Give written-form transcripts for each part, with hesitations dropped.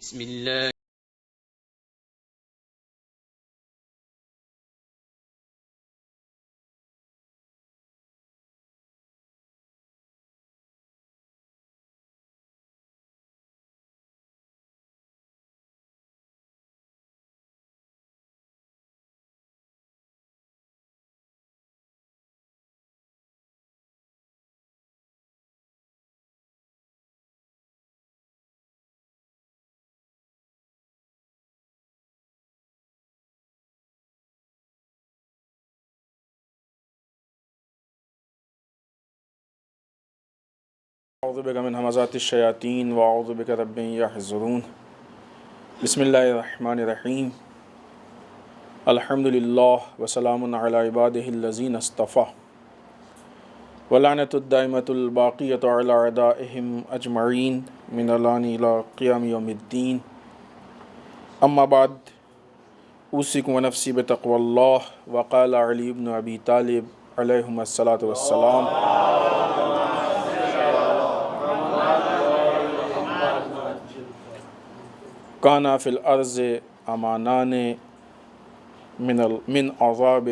بسم الله اعوذ بک من همزات الشیاطین واعوذ بک رب ان یحضرون بسم اللہ الرحمن الرحیم الحمد للہ وسلام علی عبادہ الذین اصطفیٰ ولعنۃ الدائمۃ الباقیۃ علی اعدائہم اجمعین من الان الی قیام یوم الدین اما بعد اوصیکم ونفسی بتقوی اللہ وقال علی بن ابی طالب علیہم الصلاۃ والسلام کانا فی الارض امانان من عذاب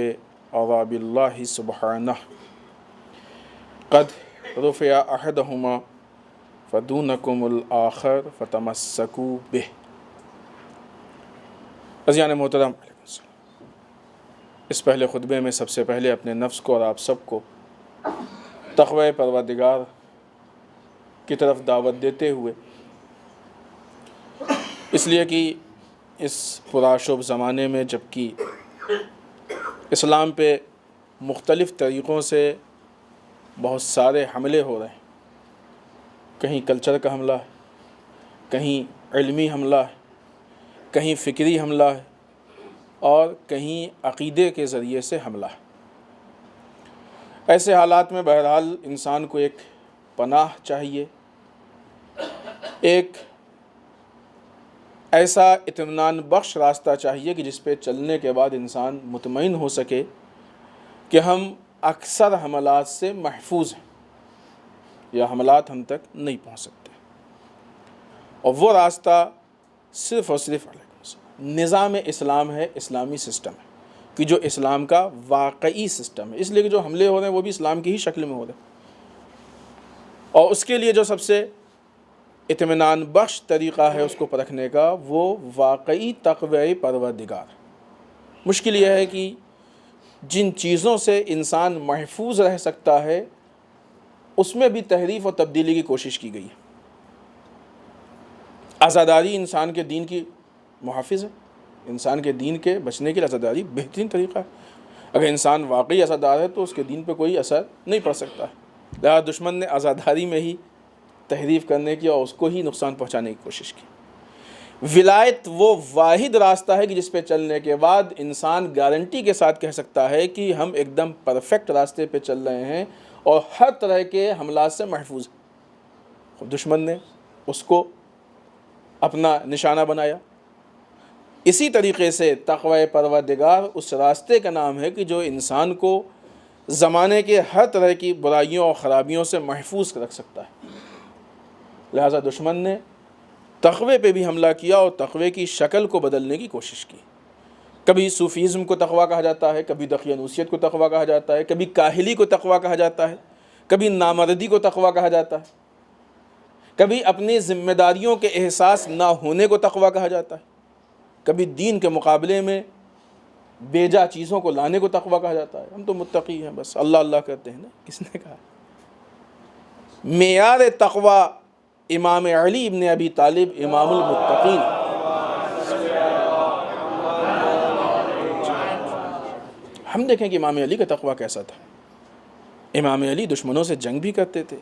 اللہ سبحانہ قد رفع احدہما فدونکم الآخر فتمسکوا بہ۔ عزیزان محترم، اس پہلے خطبے میں سب سے پہلے اپنے نفس کو اور آپ سب کو تقوی پروردگار کی طرف دعوت دیتے ہوئے، اس لیے کہ اس پرآشوب زمانے میں جبکہ اسلام پہ مختلف طریقوں سے بہت سارے حملے ہو رہے ہیں، کہیں کلچر کا حملہ ہے، کہیں علمی حملہ ہے، کہیں فکری حملہ ہے، اور کہیں عقیدے کے ذریعے سے حملہ ہے۔ ایسے حالات میں بہرحال انسان کو ایک پناہ چاہیے، ایک ایسا اطمینان بخش راستہ چاہیے کہ جس پہ چلنے کے بعد انسان مطمئن ہو سکے کہ ہم اکثر حملات سے محفوظ ہیں یا حملات ہم تک نہیں پہنچ سکتے، اور وہ راستہ صرف اور صرف نظام اسلام ہے، اسلامی سسٹم ہے، کہ جو اسلام کا واقعی سسٹم ہے۔ اس لیے کہ جو حملے ہو رہے ہیں وہ بھی اسلام کی ہی شکل میں ہو رہے ہیں، اور اس کے لیے جو سب سے اطمینان بخش طریقہ ہے اس کو پرکھنے کا، وہ واقعی تقوی پروردگار۔ مشکل یہ ہے کہ جن چیزوں سے انسان محفوظ رہ سکتا ہے اس میں بھی تحریف اور تبدیلی کی کوشش کی گئی ہے۔ عزاداری انسان کے دین کی محافظ ہے، انسان کے دین کے بچنے کے لیے عزاداری بہترین طریقہ ہے۔ اگر انسان واقعی عزادار ہے تو اس کے دین پہ کوئی اثر نہیں پڑ سکتا ہے، لہذا دشمن نے عزاداری میں ہی تحریف کرنے کی اور اس کو ہی نقصان پہنچانے کی کوشش کی۔ ولایت وہ واحد راستہ ہے کہ جس پہ چلنے کے بعد انسان گارنٹی کے ساتھ کہہ سکتا ہے کہ ہم ایک دم پرفیکٹ راستے پہ چل رہے ہیں اور ہر طرح کے حملات سے محفوظ ہیں۔ دشمن نے اس کو اپنا نشانہ بنایا۔ اسی طریقے سے تقوی پروردگار اس راستے کا نام ہے کہ جو انسان کو زمانے کے ہر طرح کی برائیوں اور خرابیوں سے محفوظ رکھ سکتا ہے۔ لہذا دشمن نے تقوی پہ بھی حملہ کیا اور تقوی کی شکل کو بدلنے کی کوشش کی۔ کبھی صوفیزم کو تقوی کہا جاتا ہے، کبھی دقیانوسیت کو تقوی کہا جاتا ہے، کبھی کاہلی کو تقوی کہا جاتا ہے، کبھی نامردی کو تقوی کہا جاتا ہے، کبھی اپنی ذمہ داریوں کے احساس نہ ہونے کو تقوی کہا جاتا ہے، کبھی دین کے مقابلے میں بیجا چیزوں کو لانے کو تقوی کہا جاتا ہے۔ ہم تو متقی ہیں، بس اللہ اللہ کرتے ہیں نا، کس نے کہا؟ معیار تقوی امام علی ابن ابی طالب امام المتقین، ہم دیکھیں کہ امام علی کا تقوی کیسا تھا۔ امام علی دشمنوں سے جنگ بھی کرتے تھے،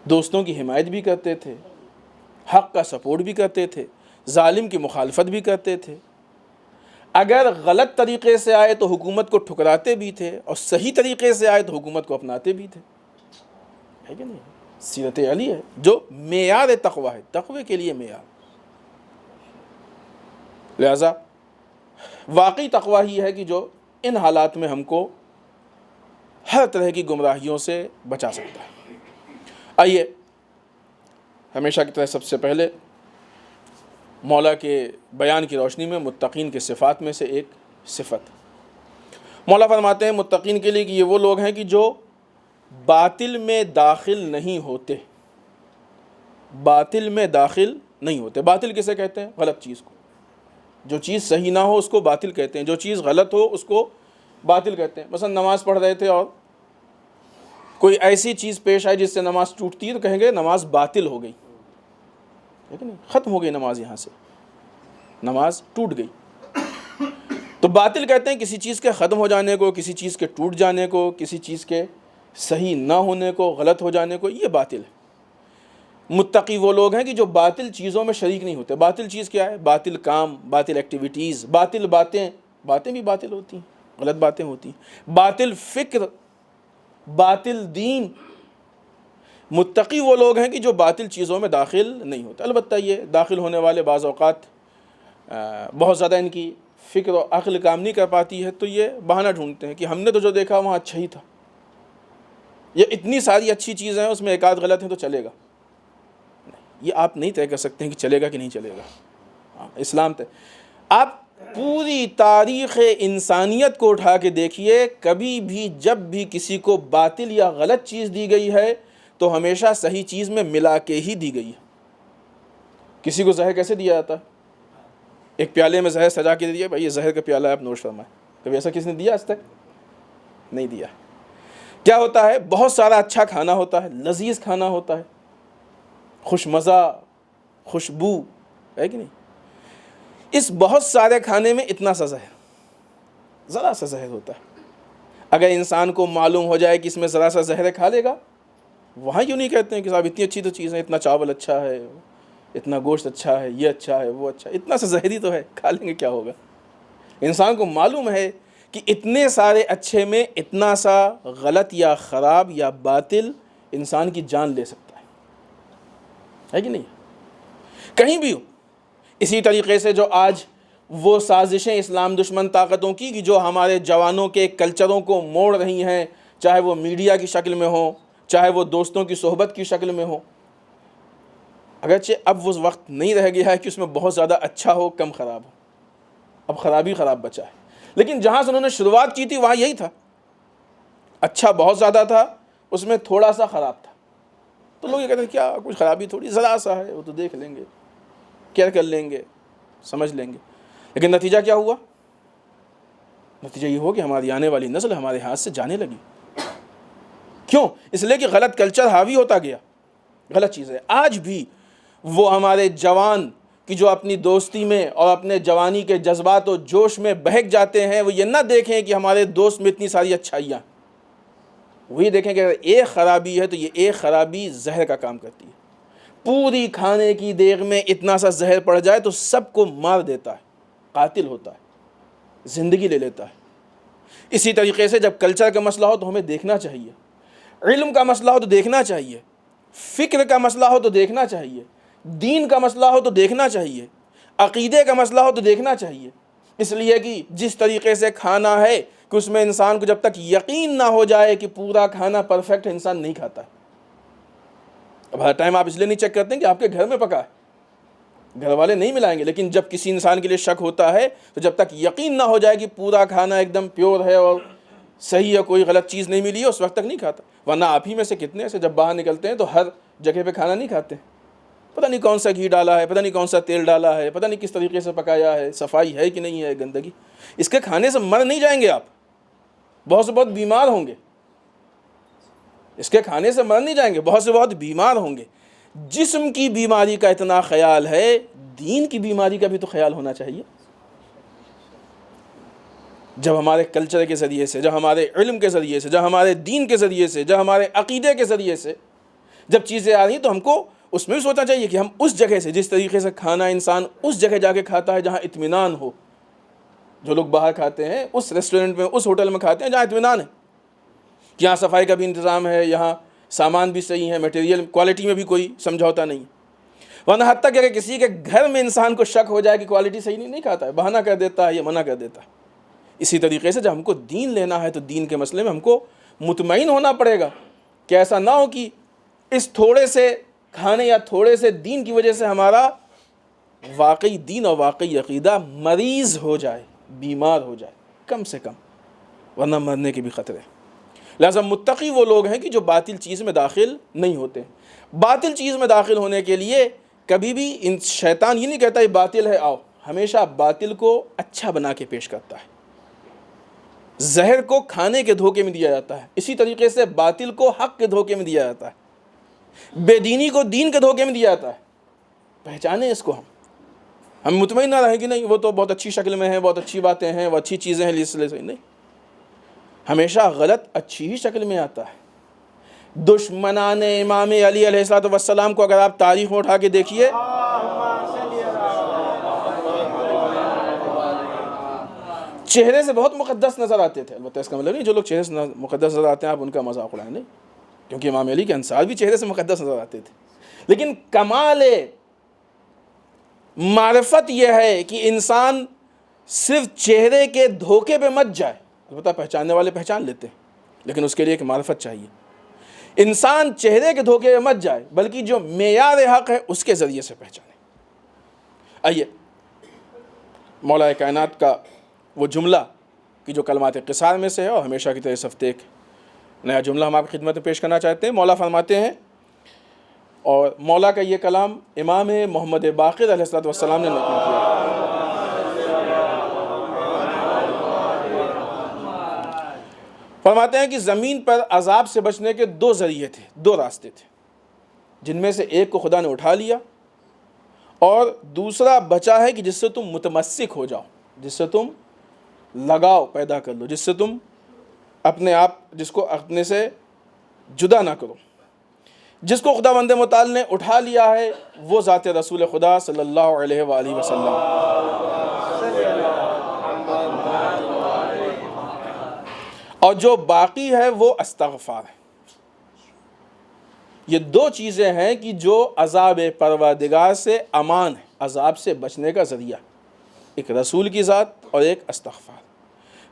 دوستوں کی حمایت بھی کرتے تھے، حق کا سپورٹ بھی کرتے تھے، ظالم کی مخالفت بھی کرتے تھے۔ اگر غلط طریقے سے آئے تو حکومت کو ٹھکراتے بھی تھے، اور صحیح طریقے سے آئے تو حکومت کو اپناتے بھی تھے، ہے کہ نہیں؟ سیرت علی ہے جو معیار تقوی ہے، تقوی کے لیے معیار۔ لہذا واقعی تقوی ہی ہے کہ جو ان حالات میں ہم کو ہر طرح کی گمراہیوں سے بچا سکتا ہے۔ آئیے ہمیشہ کی طرح سب سے پہلے مولا کے بیان کی روشنی میں متقین کے صفات میں سے ایک صفت۔ مولا فرماتے ہیں متقین کے لیے کہ یہ وہ لوگ ہیں کہ جو باطل میں داخل نہیں ہوتے، باطل میں داخل نہیں ہوتے۔ باطل کسے کہتے ہیں؟ غلط چیز کو۔ جو چیز صحیح نہ ہو اس کو باطل کہتے ہیں، جو چیز غلط ہو اس کو باطل کہتے ہیں۔ مثلا نماز پڑھ رہے تھے اور کوئی ایسی چیز پیش آئی جس سے نماز ٹوٹتی ہے تو کہیں گے نماز باطل ہو گئی، لیکن ختم ہو گئی نماز، یہاں سے نماز ٹوٹ گئی۔ تو باطل کہتے ہیں کسی چیز کے ختم ہو جانے کو، کسی چیز کے ٹوٹ جانے کو، کسی چیز کے صحیح نہ ہونے کو، غلط ہو جانے کو، یہ باطل ہے۔ متقی وہ لوگ ہیں کہ جو باطل چیزوں میں شریک نہیں ہوتے۔ باطل چیز کیا ہے؟ باطل کام، باطل ایکٹیویٹیز، باطل باتیں۔ باتیں بھی باطل ہوتی ہیں، غلط باتیں ہوتی ہیں، باطل فکر، باطل دین۔ متقی وہ لوگ ہیں کہ جو باطل چیزوں میں داخل نہیں ہوتے۔ البتہ یہ داخل ہونے والے بعض اوقات بہت زیادہ ان کی فکر و عقل کام نہیں کر پاتی ہے، تو یہ بہانہ ڈھونڈتے ہیں کہ ہم نے تو جو دیکھا وہاں اچھا ہی تھا، یہ اتنی ساری اچھی چیزیں ہیں اس میں ایک آدھ غلط ہیں تو چلے گا۔ یہ آپ نہیں طے کر سکتے ہیں کہ چلے گا کہ نہیں چلے گا۔ اسلام طے۔ آپ پوری تاریخ انسانیت کو اٹھا کے دیکھیے، کبھی بھی جب بھی کسی کو باطل یا غلط چیز دی گئی ہے تو ہمیشہ صحیح چیز میں ملا کے ہی دی گئی ہے۔ کسی کو زہر کیسے دیا جاتا ہے؟ ایک پیالے میں زہر سجا کے دے دیا، بھائی یہ زہر کا پیالہ ہے، آپ نوش فرمائیں۔ کبھی ایسا کسی نے دیا آج تک؟ نہیں دیا۔ کیا ہوتا ہے؟ بہت سارا اچھا کھانا ہوتا ہے، لذیذ کھانا ہوتا ہے، خوش مزہ، خوشبو، ہے کہ نہیں؟ اس بہت سارے کھانے میں اتنا سا زہر، ذرا سا زہر ہوتا ہے۔ اگر انسان کو معلوم ہو جائے کہ اس میں ذرا سا زہر کھا لے گا، وہاں کیوں نہیں کہتے ہیں کہ صاحب اتنی اچھی تو چیز ہے، اتنا چاول اچھا ہے، اتنا گوشت اچھا ہے، یہ اچھا ہے، وہ اچھا ہے، اتنا سا زہری تو ہے، کھا لیں گے کیا ہوگا؟ انسان کو معلوم ہے کہ اتنے سارے اچھے میں اتنا سا غلط یا خراب یا باطل انسان کی جان لے سکتا ہے کہ نہیں؟ کہیں بھی ہو۔ اسی طریقے سے جو آج وہ سازشیں اسلام دشمن طاقتوں کی کہ جو ہمارے جوانوں کے کلچروں کو موڑ رہی ہیں، چاہے وہ میڈیا کی شکل میں ہو، چاہے وہ دوستوں کی صحبت کی شکل میں ہو، اگرچہ اب وہ وقت نہیں رہ گیا ہے کہ اس میں بہت زیادہ اچھا ہو کم خراب ہو، اب خراب ہی خراب بچا ہے، لیکن جہاں سے انہوں نے شروعات کی تھی وہاں یہی تھا، اچھا بہت زیادہ تھا، اس میں تھوڑا سا خراب تھا۔ تو لوگ یہ کہتے ہیں کیا کچھ خرابی تھوڑی ذرا سا ہے، وہ تو دیکھ لیں گے، کیئر کر لیں گے، سمجھ لیں گے، لیکن نتیجہ کیا ہوا؟ نتیجہ یہ ہو کہ ہماری آنے والی نسل ہمارے ہاتھ سے جانے لگی۔ کیوں؟ اس لیے کہ غلط کلچر حاوی ہوتا گیا، غلط چیزیں۔ آج بھی وہ ہمارے جوان کہ جو اپنی دوستی میں اور اپنے جوانی کے جذبات و جوش میں بہک جاتے ہیں، وہ یہ نہ دیکھیں کہ ہمارے دوست میں اتنی ساری اچھائیاں، وہی دیکھیں کہ اگر ایک خرابی ہے تو یہ ایک خرابی زہر کا کام کرتی ہے۔ پوری کھانے کی دیگ میں اتنا سا زہر پڑ جائے تو سب کو مار دیتا ہے، قاتل ہوتا ہے، زندگی لے لیتا ہے۔ اسی طریقے سے جب کلچر کا مسئلہ ہو تو ہمیں دیکھنا چاہیے، علم کا مسئلہ ہو تو دیکھنا چاہیے، فکر کا مسئلہ ہو تو دیکھنا چاہیے، دین کا مسئلہ ہو تو دیکھنا چاہیے، عقیدے کا مسئلہ ہو تو دیکھنا چاہیے۔ اس لیے کہ جس طریقے سے کھانا ہے کہ اس میں انسان کو جب تک یقین نہ ہو جائے کہ پورا کھانا پرفیکٹ، انسان نہیں کھاتا ہے۔ اب ہر ٹائم آپ اس لیے نہیں چیک کرتے ہیں کہ آپ کے گھر میں پکا ہے، گھر والے نہیں ملائیں گے، لیکن جب کسی انسان کے لیے شک ہوتا ہے تو جب تک یقین نہ ہو جائے کہ پورا کھانا ایک دم پیور ہے اور صحیح ہے، کوئی غلط چیز نہیں ملی ہے، اس وقت تک نہیں کھاتا۔ ورنہ آپ ہی میں سے کتنے ایسے جب باہر نکلتے ہیں تو ہر جگہ پہ کھانا نہیں کھاتے، پتہ نہیں کون سا گھی ڈالا ہے، پتہ نہیں کون سا تیل ڈالا ہے، پتہ نہیں کس طریقے سے پکایا ہے، صفائی ہے کہ نہیں ہے، گندگی۔ اس کے کھانے سے مر نہیں جائیں گے آپ، بہت سے بہت بیمار ہوں گے، اس کے کھانے سے مر نہیں جائیں گے، بہت سے بہت بیمار ہوں گے۔ جسم کی بیماری کا اتنا خیال ہے، دین کی بیماری کا بھی تو خیال ہونا چاہیے۔ جب ہمارے کلچر کے ذریعے سے، جب ہمارے علم کے ذریعے سے، جب ہمارے دین کے ذریعے سے، جب ہمارے عقیدے کے ذریعے سے جب چیزیں آ رہی ہیں تو ہم کو اس میں بھی سوچنا چاہیے کہ ہم اس جگہ سے، جس طریقے سے کھانا انسان اس جگہ جا کے کھاتا ہے جہاں اطمینان ہو، جو لوگ باہر کھاتے ہیں اس ریسٹورنٹ میں، اس ہوٹل میں کھاتے ہیں جہاں اطمینان ہے، یہاں صفائی کا بھی انتظام ہے، یہاں سامان بھی صحیح ہے، میٹیریل کوالٹی میں بھی کوئی سمجھوتا نہیں۔ ورنہ حتیٰ کہ اگر کسی کے گھر میں انسان کو شک ہو جائے کہ کوالٹی صحیح نہیں کھاتا ہے، بہانہ کر دیتا ہے یا منع کر دیتا ہے۔ اسی طریقے سے جب ہم کو دین لینا ہے تو دین کے مسئلے میں ہم کو مطمئن ہونا پڑے گا کہ ایسا نہ ہو کہ اس تھوڑے سے کھانے یا تھوڑے سے دین کی وجہ سے ہمارا واقعی دین اور واقعی عقیدہ مریض ہو جائے، بیمار ہو جائے کم سے کم، ورنہ مرنے کے بھی خطرے۔ لہٰذا متقی وہ لوگ ہیں کہ جو باطل چیز میں داخل نہیں ہوتے۔ باطل چیز میں داخل ہونے کے لیے کبھی بھی شیطان یہ نہیں کہتا یہ باطل ہے آؤ، ہمیشہ باطل کو اچھا بنا کے پیش کرتا ہے۔ زہر کو کھانے کے دھوکے میں دیا جاتا ہے، اسی طریقے سے باطل کو حق کے دھوکے میں دیا جاتا ہے، بے دینی کو دین کے دھوکے میں دیا جاتا ہے۔ پہچانیں اس کو، ہم مطمئن نہ رہیں کہ نہیں وہ تو بہت اچھی شکل میں ہے، بہت اچھی باتیں ہیں، وہ اچھی چیزیں ہیں، اس لیے نہیں، ہمیشہ غلط اچھی ہی شکل میں آتا ہے۔ دشمنان امام علی علیہ السلام کو اگر آپ تاریخ میں اٹھا کے دیکھیے، چہرے سے بہت مقدس نظر آتے تھے، البتہ اس کا مطلب نہیں جو لوگ چہرے سے مقدس نظر آتے ہیں آپ ان کا مذاق اڑائیں، نہیں، کیونکہ امام علی کے انصار بھی چہرے سے مقدس نظر آتے تھے، لیکن کمال معرفت یہ ہے کہ انسان صرف چہرے کے دھوکے پہ مت جائے، البتہ پہچاننے والے پہچان لیتے ہیں، لیکن اس کے لیے ایک معرفت چاہیے۔ انسان چہرے کے دھوکے پہ مت جائے بلکہ جو معیار حق ہے اس کے ذریعے سے پہچانے۔ آئیے مولا کائنات کا وہ جملہ کہ جو کلمات قصار میں سے ہے اور ہمیشہ کی طرح اس ہفتے ایک نیا جملہ ہم آپ کی خدمت میں پیش کرنا چاہتے ہیں۔ مولا فرماتے ہیں، اور مولا کا یہ کلام امام محمد باقر علیہ السلام نے نقل کیا، فرماتے ہیں کہ زمین پر عذاب سے بچنے کے دو ذریعے تھے، دو راستے تھے، جن میں سے ایک کو خدا نے اٹھا لیا اور دوسرا بچا ہے کہ جس سے تم متمسک ہو جاؤ، جس سے تم لگاؤ پیدا کر لو، جس سے تم اپنے آپ جس کو اپنے سے جدا نہ کرو۔ جس کو خداوند متعال نے اٹھا لیا ہے وہ ذات رسول خدا صلی اللہ علیہ وآلہ وسلم، اور جو باقی ہے وہ استغفار ہے۔ یہ دو چیزیں ہیں کہ جو عذاب پروردگار سے امان ہے، عذاب سے بچنے کا ذریعہ، ایک رسول کی ذات اور ایک استغفار۔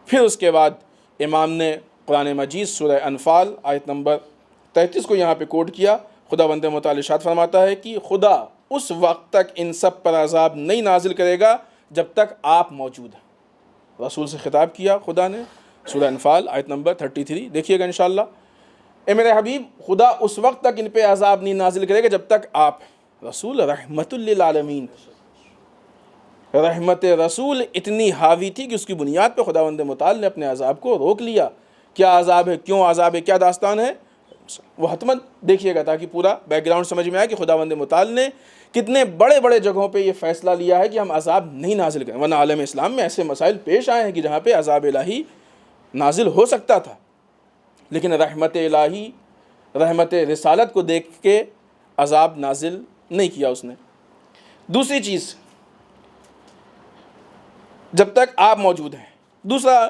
پھر اس کے بعد امام نے قرآن مجید سورہ انفال آیت نمبر 33 کو یہاں پہ کوٹ کیا۔ خداوند متعال ارشاد فرماتا ہے کہ خدا اس وقت تک ان سب پر عذاب نہیں نازل کرے گا جب تک آپ موجود ہیں۔ رسول سے خطاب کیا خدا نے، سورہ انفال آیت نمبر 33 دیکھیے گا انشاءاللہ۔ اے میرے حبیب، خدا اس وقت تک ان پہ عذاب نہیں نازل کرے گا جب تک آپ، رسول رحمت للعالمین، رحمت رسول اتنی حاوی تھی کہ اس کی بنیاد پہ خداوند متعال نے اپنے عذاب کو روک لیا۔ کیا عذاب ہے، کیوں عذاب ہے، کیا داستان ہے، وہ حتماً دیکھیے گا تاکہ پورا بیک گراؤنڈ سمجھ میں آئے کہ خداوند متعال نے کتنے بڑے بڑے جگہوں پہ یہ فیصلہ لیا ہے کہ ہم عذاب نہیں نازل کریں، ورنہ عالم اسلام میں ایسے مسائل پیش آئے ہیں کہ جہاں پہ عذاب الہی نازل ہو سکتا تھا، لیکن رحمت الہی، رحمت رسالت کو دیکھ کے عذاب نازل نہیں کیا اس نے۔ دوسری چیز، جب تک آپ موجود ہیں، دوسرا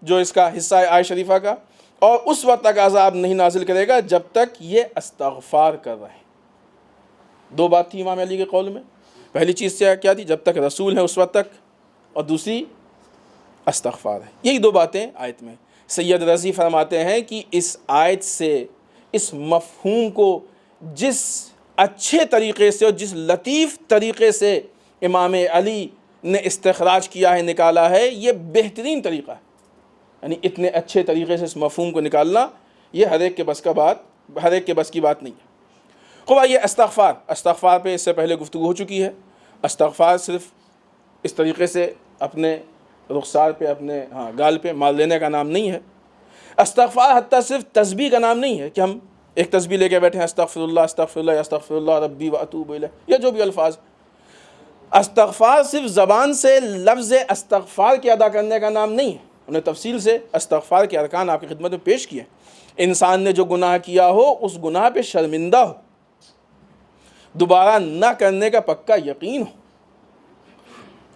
جو اس کا حصہ ہے آیت شریفہ کا، اور اس وقت تک عذاب نہیں نازل کرے گا جب تک یہ استغفار کر رہے ہیں۔ دو بات تھی امام علی کے قول میں، پہلی چیز کیا تھی، جب تک رسول ہیں اس وقت تک، اور دوسری استغفار ہے۔ یہی دو باتیں آیت میں۔ سید رضی فرماتے ہیں کہ اس آیت سے اس مفہوم کو جس اچھے طریقے سے اور جس لطیف طریقے سے امام علی نے استخراج کیا ہے، نکالا ہے، یہ بہترین طریقہ ہے۔ یعنی اتنے اچھے طریقے سے اس مفہوم کو نکالنا یہ ہر ایک کے بس کی بات نہیں ہے۔ خوب یہ استغفار پہ اس سے پہلے گفتگو ہو چکی ہے۔ استغفار صرف اس طریقے سے اپنے رخسار پہ، اپنے گال پہ مال لینے کا نام نہیں ہے۔ استغفار حتیٰ صرف تسبیح کا نام نہیں ہے کہ ہم ایک تسبیح لے کے بیٹھے ہیں، استغفر اللہ استغفر اللہ استغفر اللہ ربی واتوب الیہ، یا جو بھی الفاظ۔ استغفار صرف زبان سے لفظ استغفار کے ادا کرنے کا نام نہیں ہے۔ ہم نے تفصیل سے استغفار کے ارکان آپ کی خدمت میں پیش کیے۔ انسان نے جو گناہ کیا ہو اس گناہ پہ شرمندہ ہو، دوبارہ نہ کرنے کا پکا یقین ہو۔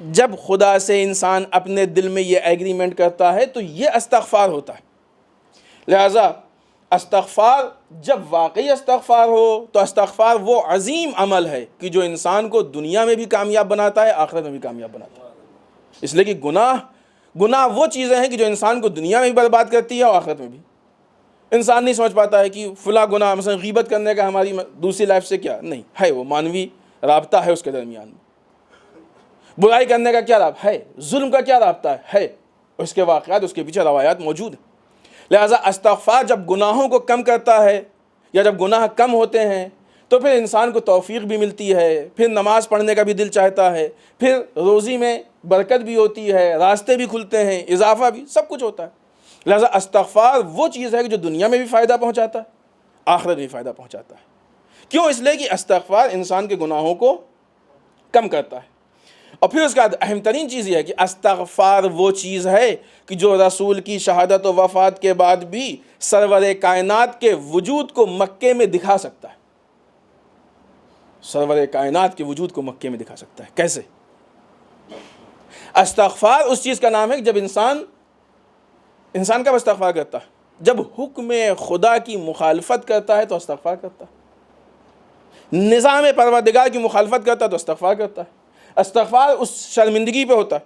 جب خدا سے انسان اپنے دل میں یہ ایگریمنٹ کرتا ہے تو یہ استغفار ہوتا ہے۔ لہذا استغفار جب واقعی استغفار ہو تو استغفار وہ عظیم عمل ہے کہ جو انسان کو دنیا میں بھی کامیاب بناتا ہے، آخرت میں بھی کامیاب بناتا ہے۔ اس لیے کہ گناہ وہ چیزیں ہیں کہ جو انسان کو دنیا میں بھی برباد کرتی ہے اور آخرت میں بھی۔ انسان نہیں سمجھ پاتا ہے کہ فلاں گناہ، مثلا غیبت کرنے کا ہماری دوسری لائف سے کیا نہیں ہے، وہ مانوی رابطہ ہے اس کے درمیان میں۔ برائی کرنے کا کیا رابطہ ہے، ظلم کا کیا رابطہ ہے، اس کے واقعات، اس کے پیچھے روایات موجود ہیں۔ لہٰذا استغفار جب گناہوں کو کم کرتا ہے، یا جب گناہ کم ہوتے ہیں تو پھر انسان کو توفیق بھی ملتی ہے، پھر نماز پڑھنے کا بھی دل چاہتا ہے، پھر روزی میں برکت بھی ہوتی ہے، راستے بھی کھلتے ہیں، اضافہ بھی، سب کچھ ہوتا ہے۔ لہٰذا استغفار وہ چیز ہے کہ جو دنیا میں بھی فائدہ پہنچاتا ہے، آخرت میں بھی فائدہ پہنچاتا ہے۔ کیوں؟ اس لیے کہ استغفار انسان کے گناہوں کو کم کرتا ہے۔ اور پھر اس کا اہم ترین چیز یہ ہے کہ استغفار وہ چیز ہے کہ جو رسول کی شہادت و وفات کے بعد بھی سرور کائنات کے وجود کو مکے میں دکھا سکتا ہے۔ سرور کائنات کے وجود کو مکے میں دکھا سکتا ہے۔ کیسے؟ استغفار اس چیز کا نام ہے کہ جب انسان کب استغفار کرتا ہے؟ جب حکم خدا کی مخالفت کرتا ہے تو استغفار کرتا ہے، نظام پروردگار کی مخالفت کرتا ہے تو استغفار کرتا ہے۔ استغفار اس شرمندگی پہ ہوتا ہے۔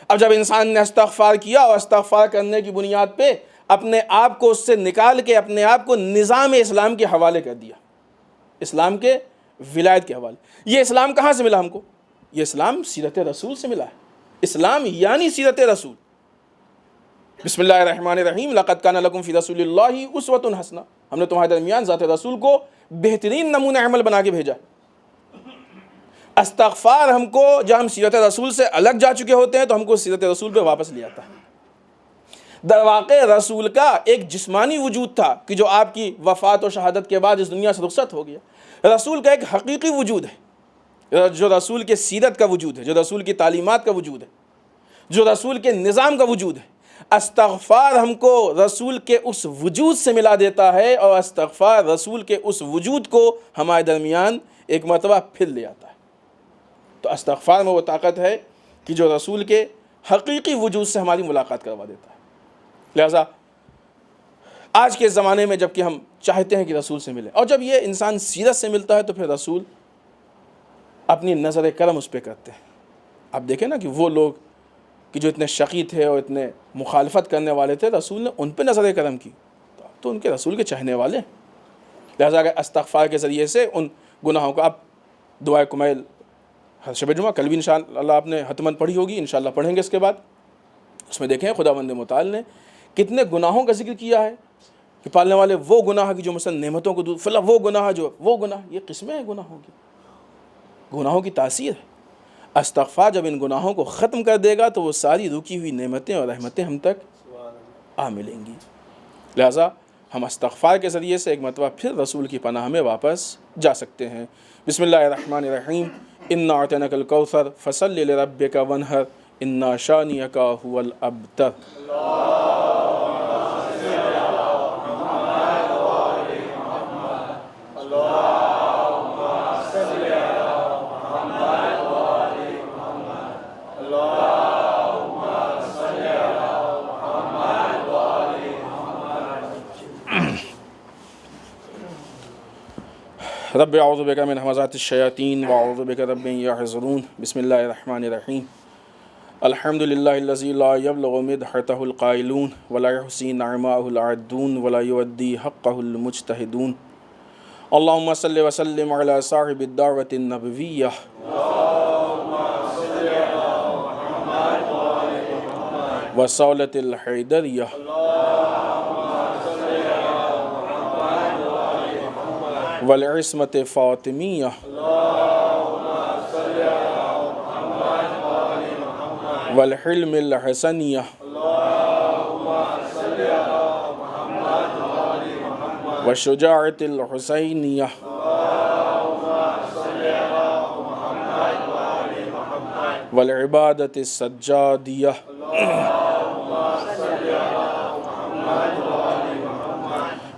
اب جب انسان نے استغفار کیا اور استغفار کرنے کی بنیاد پہ اپنے آپ کو اس سے نکال کے اپنے آپ کو نظام اسلام کے حوالے کر دیا، اسلام کے ولایت کے حوالے۔ یہ اسلام کہاں سے ملا ہم کو؟ یہ اسلام سیرت رسول سے ملا ہے۔ اسلام یعنی سیرت رسول۔ بسم اللہ الرحمن الرحیم، لقد کان لکم فی رسول اللہ اسوۃ حسنہ، ہم نے تمہارے درمیان ذات رسول کو بہترین نمونہ عمل بنا کے بھیجا۔ استغفار ہم کو، جب ہم سیرت رسول سے الگ جا چکے ہوتے ہیں تو ہم کو سیرت رسول پہ واپس لے آتا ہے۔ در واقع رسول کا ایک جسمانی وجود تھا کہ جو آپ کی وفات و شہادت کے بعد اس دنیا سے رخصت ہو گیا۔ رسول کا ایک حقیقی وجود ہے جو رسول کے سیرت کا وجود ہے، جو رسول کی تعلیمات کا وجود ہے، جو رسول کے نظام کا وجود ہے۔ استغفار ہم کو رسول کے اس وجود سے ملا دیتا ہے، اور استغفار رسول کے اس وجود کو ہمارے درمیان ایک مرتبہ پھر لے آتا ہے۔ تو استغفار میں وہ طاقت ہے کہ جو رسول کے حقیقی وجود سے ہماری ملاقات کروا دیتا ہے۔ لہٰذا آج کے زمانے میں جب کہ ہم چاہتے ہیں کہ رسول سے ملے، اور جب یہ انسان سیرت سے ملتا ہے تو پھر رسول اپنی نظر کرم اس پہ کرتے ہیں۔ آپ دیکھیں نا کہ وہ لوگ کہ جو اتنے شقی تھے اور اتنے مخالفت کرنے والے تھے، رسول نے ان پہ نظر کرم کی، تو ان کے رسول کے چاہنے والے ہیں۔ لہٰذا اگر استغفار کے ذریعے سے ان گناہوں کو، آپ دعائے کمیل ہر شب جمعہ کل بھی انشاءاللہ آپ نے حتماً پڑھی ہوگی، انشاءاللہ پڑھیں گے اس کے بعد، اس میں دیکھیں خداوند متعال نے کتنے گناہوں کا ذکر کیا ہے کہ پالنے والے وہ گناہ کی جو مثلا نعمتوں کو دور، فلاں وہ گناہ جو وہ گناہ، یہ قسمیں ہیں گناہوں کی، گناہوں کی تاثیر ہے۔ استغفار جب ان گناہوں کو ختم کر دے گا تو وہ ساری رکی ہوئی نعمتیں اور رحمتیں ہم تک آ ملیں گی۔ لہٰذا ہم استغفار کے ذریعے سے ایک مرتبہ پھر رسول کی پناہ میں واپس جا سکتے ہیں۔ بسم اللہ الرحمن الرحیم، انا اعطیناک الکوثر فصل لربک وانحر انا شانئک ھو الابتر۔ رب اعوذ بک من همزات الشیاطین واعوذ بک رب ان یحضرون۔ بسم اللہ الرحمن الرحیم، الحمد للہ الذی لا یبلغ مدحتہ القائلون ولا یحصی نعماءہ العادون ولا یؤدی حقہ المجتہدون۔ اللہم صل وسلم علی صاحب الدعوۃ النبویہ وصولۃ الحیدریہ والعصمت فاطمیہ والحلم الحسنیہ والشجاعت الحسینیہ والعبادت السجادیہ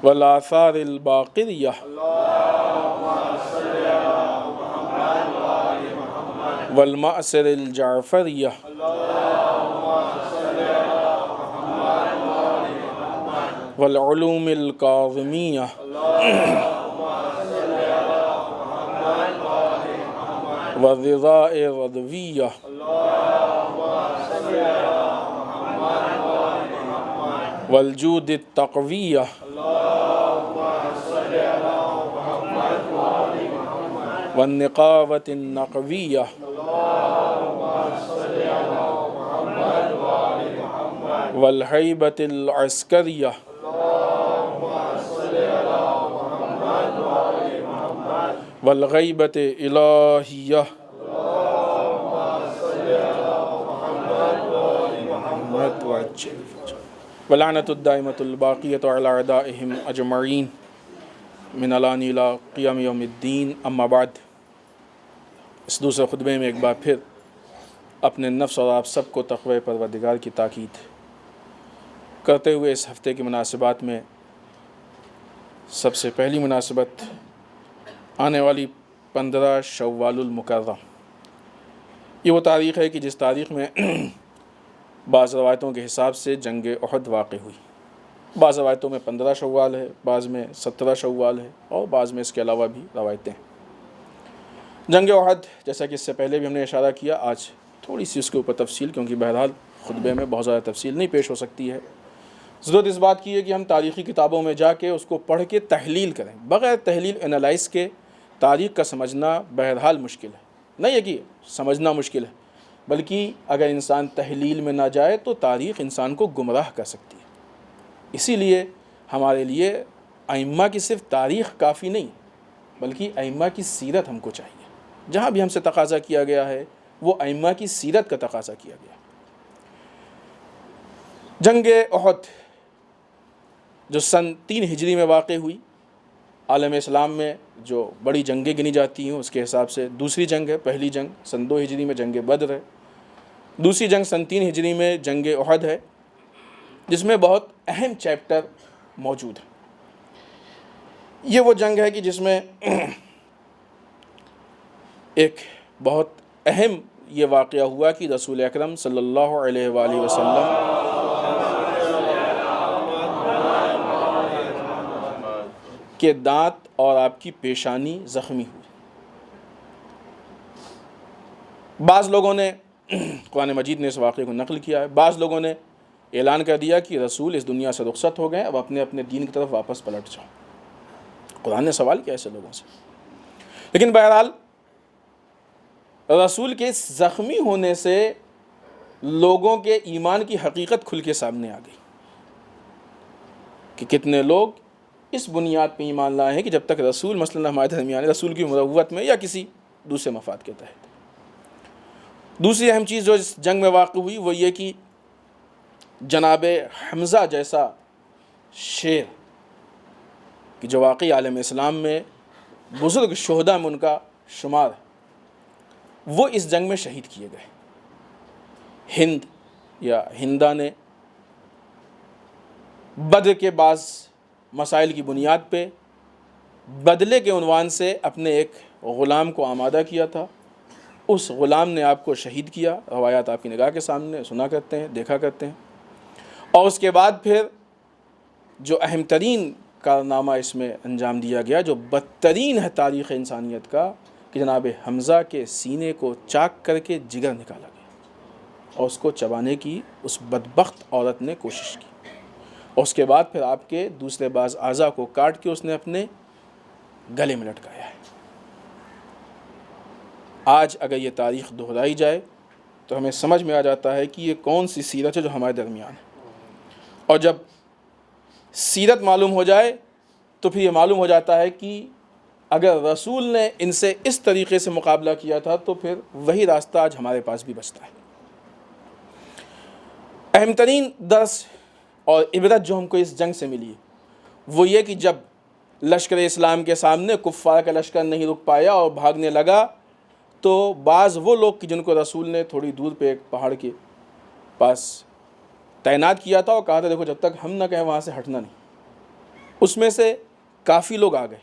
والآثار الباقریہ والمأثر الجعفریہ والعلوم الکاظمیہ والرضاء الرضویہ والجود التقویہ والنقاوة النقویہ والہیبۃ العسکریہ والغیبۃ الہیہ ولعنۃ الدائمۃ الباقیۃ علی اعدائہم اجمعین من الان الی قیام یوم الدین. اما بعد، اس دوسرے خطبے میں ایک بار پھر اپنے نفس اور آپ سب کو تقوی پروردگار کی تاکید کرتے ہوئے اس ہفتے کی مناسبات میں سب سے پہلی مناسبت آنے والی 15 شوال المکرم. یہ وہ تاریخ ہے کہ جس تاریخ میں بعض روایتوں کے حساب سے جنگ احد واقع ہوئی. بعض روایتوں میں 15 شوال ہے، بعض میں 17 شوال ہے، اور بعض میں اس کے علاوہ بھی روایتیں ہیں. جنگ احد، جیسا کہ اس سے پہلے بھی ہم نے اشارہ کیا، آج تھوڑی سی اس کے اوپر تفصیل، کیونکہ بہرحال خطبے میں بہت زیادہ تفصیل نہیں پیش ہو سکتی ہے. ضرورت اس بات کی ہے کہ ہم تاریخی کتابوں میں جا کے اس کو پڑھ کے تحلیل کریں. بغیر تحلیل انالائز کے تاریخ کا سمجھنا بہرحال مشکل ہے. نہیں ہے کہ سمجھنا مشکل ہے، بلکہ اگر انسان تحلیل میں نہ جائے تو تاریخ انسان کو گمراہ کر سکتی ہے. اسی لیے ہمارے لیے ائمہ کی صرف تاریخ کافی نہیں، بلکہ ائمہ کی سیرت ہم کو چاہیے. جہاں بھی ہم سے تقاضا کیا گیا ہے وہ ائمہ کی سیرت کا تقاضا کیا گیا. جنگ احد جو سن 3 ہجری میں واقع ہوئی، عالم اسلام میں جو بڑی جنگیں گنی جاتی ہیں اس کے حساب سے دوسری جنگ ہے. پہلی جنگ سن 2 ہجری میں جنگ بدر ہے، دوسری جنگ سن 3 ہجری میں جنگ احد ہے، جس میں بہت اہم چیپٹر موجود ہے. یہ وہ جنگ ہے کہ جس میں ایک بہت اہم یہ واقعہ ہوا کہ رسول اکرم صلی اللہ علیہ وآلہ وسلم کے دانت اور آپ کی پیشانی زخمی ہوئی. بعض لوگوں نے قرآن مجید نے اس واقعے کو نقل کیا ہے، بعض لوگوں نے اعلان کر دیا کہ رسول اس دنیا سے رخصت ہو گئے، اب اپنے اپنے دین کی طرف واپس پلٹ جاؤ. قرآن نے سوال کیا ایسے لوگوں سے. لیکن بہرحال رسول کے زخمی ہونے سے لوگوں کے ایمان کی حقیقت کھل کے سامنے آ گئی کہ کتنے لوگ اس بنیاد پہ ایمان لائے ہیں کہ جب تک رسول مثلاً ہمارے درمیان رسول کی مروت میں یا کسی دوسرے مفاد کے تحت. دوسری اہم چیز جو اس جنگ میں واقع ہوئی وہ یہ کہ جناب حمزہ جیسا شیر کہ جو واقعی عالم اسلام میں بزرگ شہداء میں ان کا شمار ہے، وہ اس جنگ میں شہید کیے گئے. ہند یا ہندا نے بدر کے بعض مسائل کی بنیاد پہ بدلے کے عنوان سے اپنے ایک غلام کو آمادہ کیا تھا. اس غلام نے آپ کو شہید کیا. روایات آپ کی نگاہ کے سامنے سنا کرتے ہیں، دیکھا کرتے ہیں. اور اس کے بعد پھر جو اہم ترین کارنامہ اس میں انجام دیا گیا، جو بدترین ہے تاریخ انسانیت کا، کہ جناب حمزہ کے سینے کو چاک کر کے جگر نکالا گیا اور اس کو چبانے کی اس بدبخت عورت نے کوشش کی. اور اس کے بعد پھر آپ کے دوسرے بعض اعضاء کو کاٹ کے اس نے اپنے گلے میں لٹکایا ہے. آج اگر یہ تاریخ دہرائی جائے تو ہمیں سمجھ میں آ جاتا ہے کہ یہ کون سی سیرت ہے جو ہمارے درمیان ہے. اور جب سیرت معلوم ہو جائے تو پھر یہ معلوم ہو جاتا ہے کہ اگر رسول نے ان سے اس طریقے سے مقابلہ کیا تھا تو پھر وہی راستہ آج ہمارے پاس بھی بچتا ہے. اہم ترین درس اور عبرت جو ہم کو اس جنگ سے ملی وہ یہ کہ جب لشکر اسلام کے سامنے کفار کا لشکر نہیں رک پایا اور بھاگنے لگا تو بعض وہ لوگ کہ جن کو رسول نے تھوڑی دور پہ ایک پہاڑ کے پاس تعینات کیا تھا اور کہا تھا دیکھو جب تک ہم نہ کہیں وہاں سے ہٹنا نہیں، اس میں سے کافی لوگ آ گئے.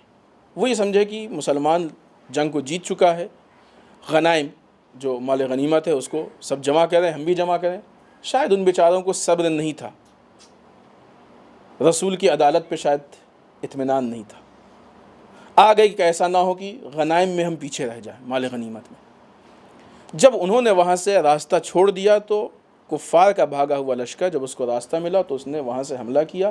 وہ یہ سمجھے کہ مسلمان جنگ کو جیت چکا ہے، غنائم جو مال غنیمت ہے اس کو سب جمع کریں، ہم بھی جمع کریں. شاید ان بیچاروں کو صبر نہیں تھا، رسول کی عدالت پہ شاید اطمینان نہیں تھا. آ گئی کہ ایسا نہ ہو کہ غنائم میں ہم پیچھے رہ جائیں، مال غنیمت میں. جب انہوں نے وہاں سے راستہ چھوڑ دیا تو کفار کا بھاگا ہوا لشکر جب اس کو راستہ ملا تو اس نے وہاں سے حملہ کیا.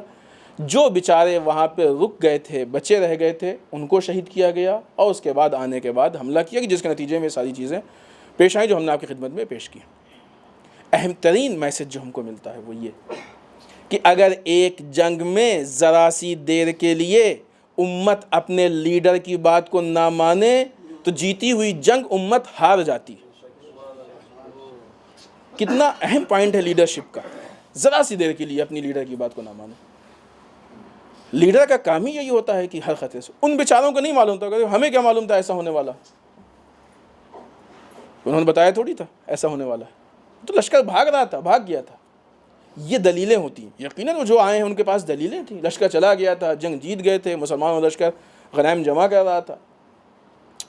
جو بیچارے وہاں پہ رک گئے تھے، بچے رہ گئے تھے، ان کو شہید کیا گیا اور اس کے بعد آنے کے بعد حملہ کیا کہ جس کے نتیجے میں ساری چیزیں پیش آئیں جو ہم نے آپ کی خدمت میں پیش کی. اہم ترین میسج جو ہم کو ملتا ہے وہ یہ کہ اگر ایک جنگ میں ذرا سی دیر کے لیے امت اپنے لیڈر کی بات کو نہ مانے تو جیتی ہوئی جنگ امت ہار جاتی ہے۔ کتنا اہم پوائنٹ ہے لیڈرشپ کا، ذرا سی دیر کے لیے اپنی لیڈر کی بات کو نہ مانے۔ لیڈر کا کام ہی یہی ہوتا ہے کہ ہر خطرے سے، ان بیچاروں کو نہیں معلوم تھا، ہمیں کیا معلوم تھا ایسا ہونے والا، انہوں نے بتایا تھوڑی تھا ایسا ہونے والا ہے، تو لشکر بھاگ رہا تھا، بھاگ گیا تھا۔ یہ دلیلیں ہوتی ہیں، یقیناً وہ جو آئے ہیں ان کے پاس دلیلیں تھیں، لشکر چلا گیا تھا، جنگ جیت گئے تھے، مسلمانوں لشکر غنائم جمع کر رہا تھا۔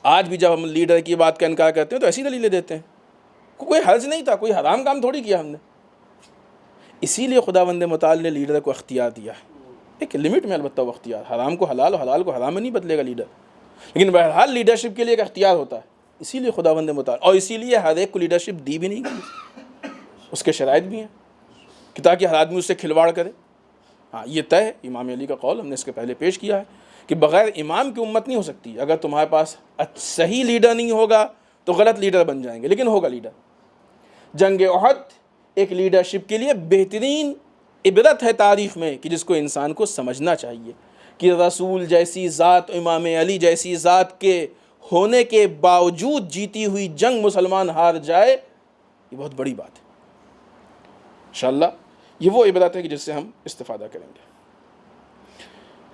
آج بھی جب ہم لیڈر کی بات کا انکار کرتے ہیں تو ایسی دلیلیں دیتے ہیں، کوئی حرج نہیں تھا، کوئی حرام کام تھوڑی کیا ہم نے۔ اسی لیے خداوند متعال نے لیڈر کو اختیار دیا ہے، ایک لمٹ میں، البتہ وہ اختیار حرام کو حلال اور حلال کو حرام میں نہیں بدلے گا لیڈر، لیکن بہرحال لیڈرشپ کے لیے ایک اختیار ہوتا ہے۔ اسی لیے خداوند متعال، اور اسی لیے ہر ایک کو لیڈرشپ دی بھی نہیں گئی، اس کے شرائط بھی ہیں کہ تاکہ ہر آدمی اس سے کھلواڑ کرے۔ ہاں یہ طے ہے، امام علی کا قول ہم نے اس کے پہلے پیش کیا ہے کہ بغیر امام کی امت نہیں ہو سکتی۔ اگر تمہارے پاس صحیح لیڈر نہیں ہوگا تو غلط لیڈر بن جائیں گے، لیکن ہوگا لیڈر۔ جنگ احد ایک لیڈرشپ کے لیے بہترین عبرت ہے تاریخ میں، کہ جس کو انسان کو سمجھنا چاہیے کہ رسول جیسی ذات، امام علی جیسی ذات کے ہونے کے باوجود جیتی ہوئی جنگ مسلمان ہار جائے، یہ بہت بڑی بات ہے۔ انشاءاللہ یہ وہ عبرت ہے کہ جس سے ہم استفادہ کریں گے۔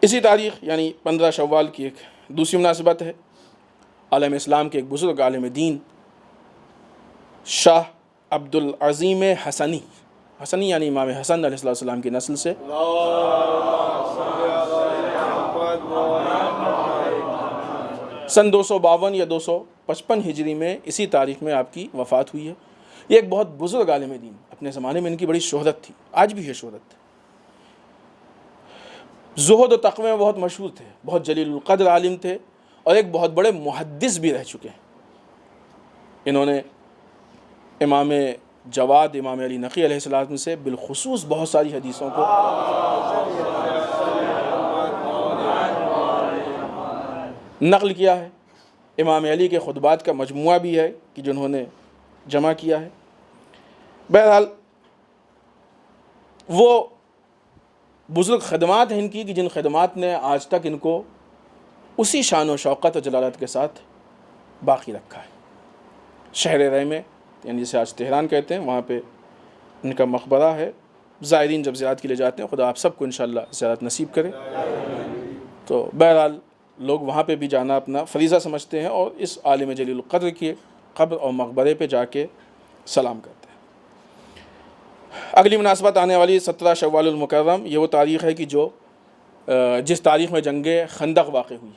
اسی تاریخ یعنی 15 شوال کی ایک دوسری مناسبت ہے، عالم اسلام کے ایک بزرگ عالم دین شاہ عبدالعظیم حسنی، حسنی یعنی امام حسن علیہ السلام کی نسل سے، سن 252 یا 255 ہجری میں اسی تاریخ میں آپ کی وفات ہوئی ہے۔ یہ ایک بہت بزرگ عالم دین، اپنے زمانے میں ان کی بڑی شہرت تھی، آج بھی ہے شہرت۔ زہد و تقوی میں بہت مشہور تھے، بہت جلیل القدر عالم تھے، اور ایک بہت بڑے محدث بھی رہ چکے ہیں۔ انہوں نے امام جواد، امام علی نقی علیہ السلام سے بالخصوص بہت ساری حدیثوں کو نقل کیا ہے۔ امام علی کے خطبات کا مجموعہ بھی ہے کہ جنہوں نے جمع کیا ہے۔ بہرحال وہ بزرگ خدمات ہیں ان کی کہ جن خدمات نے آج تک ان کو اسی شان و شوقت و جلالت کے ساتھ باقی رکھا ہے۔ شہر رے میں، یعنی جسے آج تہران کہتے ہیں، وہاں پہ ان کا مقبرہ ہے۔ زائرین جب زیارت کے لیے جاتے ہیں، خدا آپ سب کو انشاءاللہ زیارت نصیب کرے۔ تو بہرحال لوگ وہاں پہ بھی جانا اپنا فریضہ سمجھتے ہیں، اور اس عالم جلیل القدر کی قبر اور مقبرے پہ جا کے سلام کرتے ہیں۔ اگلی مناسبت آنے والی 17 شوال المکرم، یہ وہ تاریخ ہے کہ جس تاریخ میں جنگ خندق واقع ہوئی۔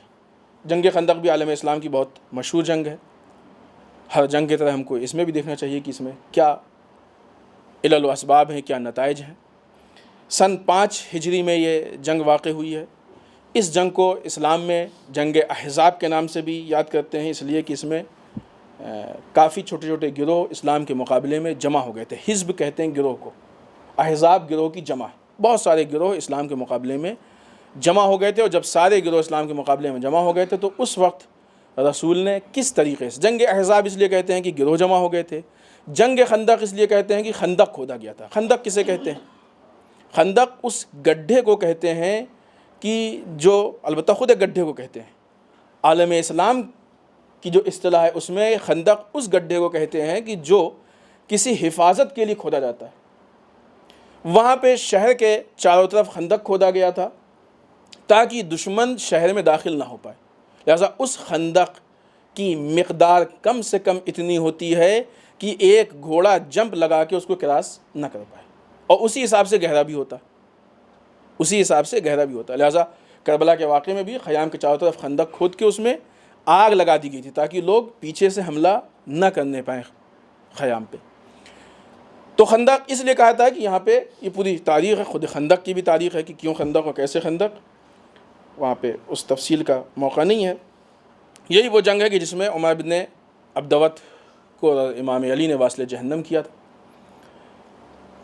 جنگ خندق بھی عالم اسلام کی بہت مشہور جنگ ہے۔ ہر جنگ کی طرح ہم کو اس میں بھی دیکھنا چاہیے کہ اس میں کیا علل و اسباب ہیں، کیا نتائج ہیں۔ سن 5 ہجری میں یہ جنگ واقع ہوئی ہے۔ اس جنگ کو اسلام میں جنگ احزاب کے نام سے بھی یاد کرتے ہیں، اس لیے کہ اس میں کافی چھوٹے چھوٹے گروہ اسلام کے مقابلے میں جمع ہو گئے تھے۔ حزب کہتے ہیں گروہ کو، احزاب گروہ کی جمع ہے۔ بہت سارے گروہ اسلام کے مقابلے میں جمع ہو گئے تھے، اور جب سارے گروہ اسلام کے مقابلے میں جمع ہو گئے تھے تو اس وقت رسول نے کس طریقے سے، جنگ احزاب اس لیے کہتے ہیں کہ گروہ جمع ہو گئے تھے، جنگ خندق اس لیے کہتے ہیں کہ خندق کھودا گیا تھا۔ خندق کسے کہتے ہیں؟ خندق اس گڈھے کو کہتے ہیں کہ جو، البتہ خود ایک گڈھے کو کہتے ہیں، عالم اسلام کی جو اصطلاح ہے اس میں خندق اس گڈھے کو کہتے ہیں کہ جو کسی حفاظت کے لیے کھودا جاتا ہے۔ وہاں پہ شہر کے چاروں طرف خندق کھودا گیا تھا تاکہ دشمن شہر میں داخل نہ ہو پائے، لہذا اس خندق کی مقدار کم سے کم اتنی ہوتی ہے کہ ایک گھوڑا جمپ لگا کے اس کو کراس نہ کر پائے، اور اسی حساب سے گہرا بھی ہوتا، لہذا کربلا کے واقعے میں بھی خیام کے چاروں طرف خندق کھود کے اس میں آگ لگا دی گئی تھی تاکہ لوگ پیچھے سے حملہ نہ کرنے پائیں خیام پہ۔ تو خندق اس لیے کہا تھا کہ یہاں پہ یہ پوری تاریخ ہے، خود خندق کی بھی تاریخ ہے کہ کیوں خندق اور کیسے خندق، وہاں پہ اس تفصیل کا موقع نہیں ہے۔ یہی وہ جنگ ہے کہ جس میں عمر بن عبدوت کو امام علی نے واصل جہنم کیا تھا۔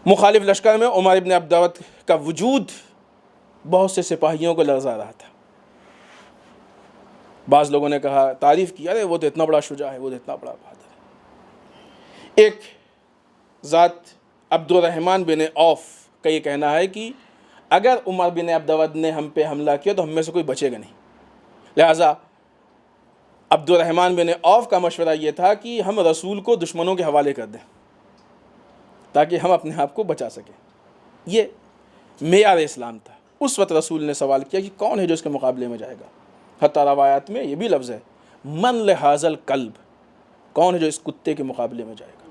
مخالف لشکر میں عمر بن عبدوت کا وجود بہت سے سپاہیوں کو لرزا رہا تھا۔ بعض لوگوں نے کہا، تعریف کی، ارے وہ تو اتنا بڑا شجاع ہے، وہ تو اتنا بڑا بہادر ہے۔ ایک ذات عبد الرحمن بن عوف کا یہ کہنا ہے کہ اگر عمر بن عبدود نے ہم پہ حملہ کیا تو ہم میں سے کوئی بچے گا نہیں. لہٰذا عبد الرحمن بن عوف کا مشورہ یہ تھا کہ ہم رسول کو دشمنوں کے حوالے کر دیں تاکہ ہم اپنے آپ کو بچا سکیں. یہ معیار اسلام تھا. اس وقت رسول نے سوال کیا کہ کون ہے جو اس کے مقابلے میں جائے گا. حتیٰ روایات میں یہ بھی لفظ ہے من لہذا الکلب، کون ہے جو اس کتے کے مقابلے میں جائے گا.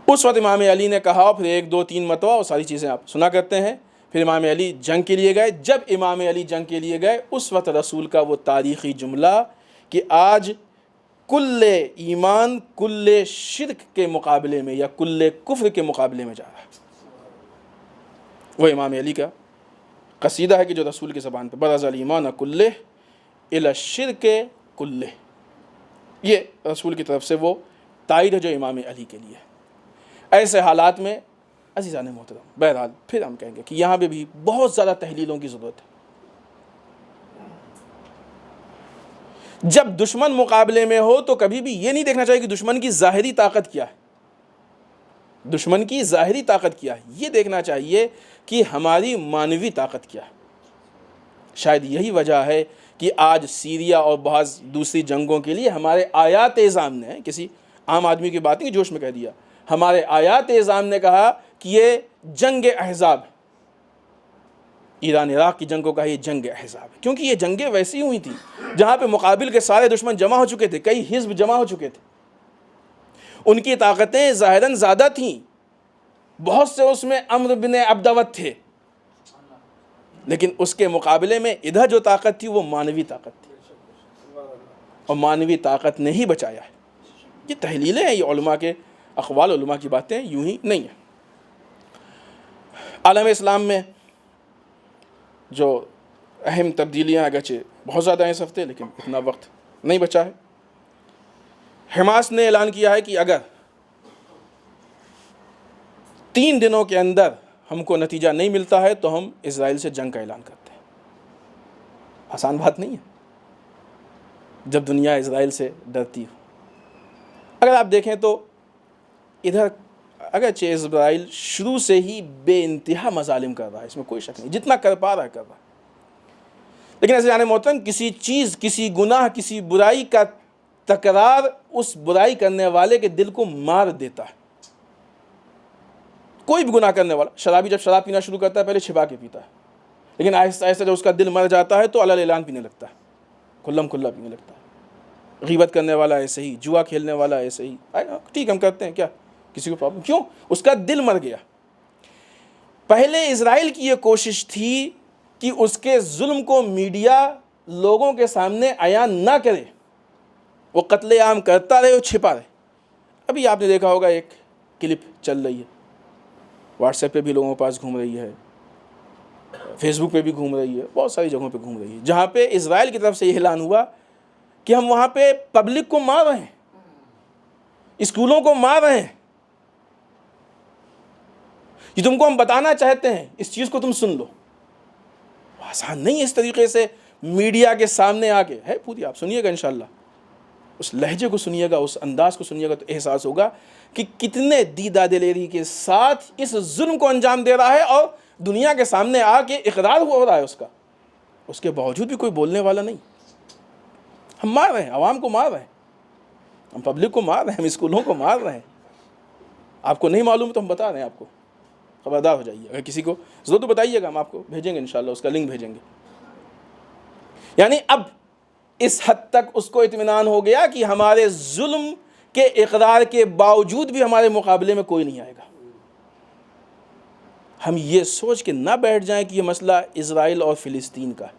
اس وقت امام علی نے کہا، پھر 1 2 3 مرتبہ وہ ساری چیزیں آپ سنا کرتے ہیں. پھر امام علی جنگ کے لیے گئے. جب امام علی جنگ کے لیے گئے اس وقت رسول کا وہ تاریخی جملہ کہ آج کل ایمان کل شرک کے مقابلے میں یا کل کفر کے مقابلے میں جا رہا ہے، وہ امام علی کا قصیدہ ہے کہ جو رسول کی زبان پہ برز الایمان کلہ الی الشرک کلہ، یہ رسول کی طرف سے وہ تائید ہے جو امام علی کے لیے. ایسے حالات میں عزیزان محترم، بہرحال پھر ہم کہیں گے کہ یہاں پہ بھی بہت زیادہ تحلیلوں کی ضرورت ہے. جب دشمن مقابلے میں ہو تو کبھی بھی یہ نہیں دیکھنا چاہیے کہ دشمن کی ظاہری طاقت کیا ہے، دشمن کی ظاہری طاقت کیا ہے، یہ دیکھنا چاہیے کہ ہماری معنوی طاقت کیا ہے. شاید یہی وجہ ہے کہ آج سیریا اور بعض دوسری جنگوں کے لیے ہمارے آیات اعظام نے، کسی عام آدمی کی بات نہیں جوش میں کہہ دیا، ہمارے آیات اعظام نے کہا کہ یہ جنگ احزاب، ایران عراق کی جنگ کو کہا یہ جنگ احزاب ہے، کیونکہ یہ جنگیں ویسی ہوئی تھیں جہاں پہ مقابل کے سارے دشمن جمع ہو چکے تھے، کئی حزب جمع ہو چکے تھے، ان کی طاقتیں ظاہراً زیادہ تھیں، بہت سے اس میں عمرو بن عبدود تھے، لیکن اس کے مقابلے میں ادھر جو طاقت تھی وہ معنوی طاقت تھی، اور معنوی طاقت نے ہی بچایا ہے. یہ تحلیلیں ہیں، یہ علماء کے اقوال، علماء کی باتیں یوں ہی نہیں ہیں. عالم اسلام میں جو اہم تبدیلیاں اگرچہ بہت زیادہ ہیں اس ہفتے، لیکن اتنا وقت نہیں بچا ہے. حماس نے اعلان کیا ہے کہ اگر 3 دنوں کے اندر ہم کو نتیجہ نہیں ملتا ہے تو ہم اسرائیل سے جنگ کا اعلان کرتے ہیں. آسان بات نہیں ہے جب دنیا اسرائیل سے ڈرتی ہو. اگر آپ دیکھیں تو ادھر اگرچہ اسرائیل شروع سے ہی بے انتہا مظالم کر رہا ہے، اس میں کوئی شک نہیں، جتنا کر پا رہا ہے کر رہا ہے، لیکن ایسے جانے محترم کسی چیز، کسی گناہ، کسی برائی کا تکرار اس برائی کرنے والے کے دل کو مار دیتا ہے. کوئی بھی گناہ کرنے والا، شرابی جب شراب پینا شروع کرتا ہے پہلے چھپا کے پیتا ہے، لیکن آہستہ آہستہ جب اس کا دل مر جاتا ہے تو علل اعلان پینے لگتا ہے، کھلم کھلا پینے لگتا ہے. غیبت کرنے والا ایسے ہی، جوا کھیلنے والا ایسے ہی، ٹھیک ہم کرتے ہیں، کیا کسی کو پرابلم؟ کیوں؟ اس کا دل مر گیا. پہلے اسرائیل کی یہ کوشش تھی کہ اس کے ظلم کو میڈیا لوگوں کے سامنے عیان نہ کرے، وہ قتل عام کرتا رہے اور چھپا رہے. ابھی آپ نے دیکھا ہوگا ایک کلپ چل رہی ہے، واٹس ایپ پہ بھی لوگوں کے پاس گھوم رہی ہے، فیس بک پہ بھی گھوم رہی ہے، بہت ساری جگہوں پہ گھوم رہی ہے، جہاں پہ اسرائیل کی طرف سے یہ اعلان ہوا کہ ہم وہاں پہ پبلک کو مار رہے ہیں، اسکولوں کو مار رہے ہیں، یہ تم کو ہم بتانا چاہتے ہیں، اس چیز کو تم سن لو. آسان نہیں ہے اس طریقے سے میڈیا کے سامنے آ کے، ہے پوری، آپ سنیے گا انشاءاللہ، اس لہجے کو سنیے گا، اس انداز کو سنیے گا تو احساس ہوگا کہ کتنے دیدہ دلیری کے ساتھ اس ظلم کو انجام دے رہا ہے، اور دنیا کے سامنے آ کے اقرار ہو رہا ہے اس کا. اس کے باوجود بھی کوئی بولنے والا نہیں. ہم مار رہے ہیں، عوام کو مار رہے ہیں، ہم پبلک کو مار رہے ہیں، ہم اسکولوں کو مار رہے ہیں. آپ کو نہیں معلوم تو ہم بتا رہے ہیں، آپ کو خبردار ہو جائیے. اگر کسی کو ضرورت تو بتائیے گا، ہم آپ کو بھیجیں گے انشاءاللہ، اس کا لنک بھیجیں گے. یعنی اب اس حد تک اس کو اطمینان ہو گیا کہ ہمارے ظلم کے اقرار کے باوجود بھی ہمارے مقابلے میں کوئی نہیں آئے گا. ہم یہ سوچ کے نہ بیٹھ جائیں کہ یہ مسئلہ اسرائیل اور فلسطین کا ہے.